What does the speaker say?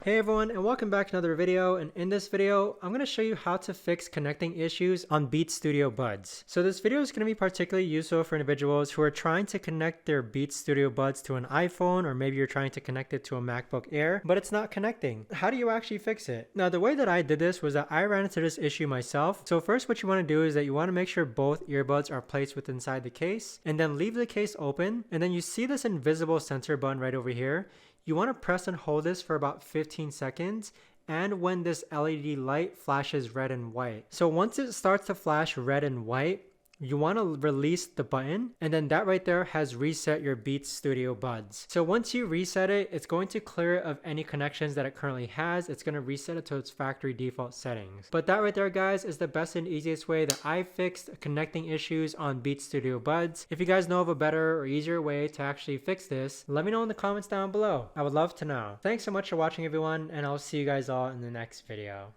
Hey everyone, and welcome back to another video. And in this video I'm going to show you how to fix connecting issues on Beats Studio Buds. So this video is going to be particularly useful for individuals who are trying to connect their Beats Studio Buds to an iPhone, or maybe you're trying to connect it to a MacBook Air but it's not connecting. How do you actually fix it? Now, the way that I did this was that I ran into this issue myself. So first, what you want to do is that you want to make sure both earbuds are placed within inside the case, and then leave the case open, and then you see this invisible sensor button right over here. You want to press and hold this for about 15 seconds, and when this LED light flashes red and white. So once it starts to flash red and white, you want to release the button, and then that right there has reset your Beats Studio Buds. So once you reset it, it's going to clear it of any connections that it currently has. It's going to reset it to its factory default settings. But that right there, guys, is the best and easiest way that I fixed connecting issues on Beats Studio Buds. If you guys know of a better or easier way to actually fix this, let me know in the comments down below. I would love to know. Thanks so much for watching, everyone, and I'll see you guys all in the next video.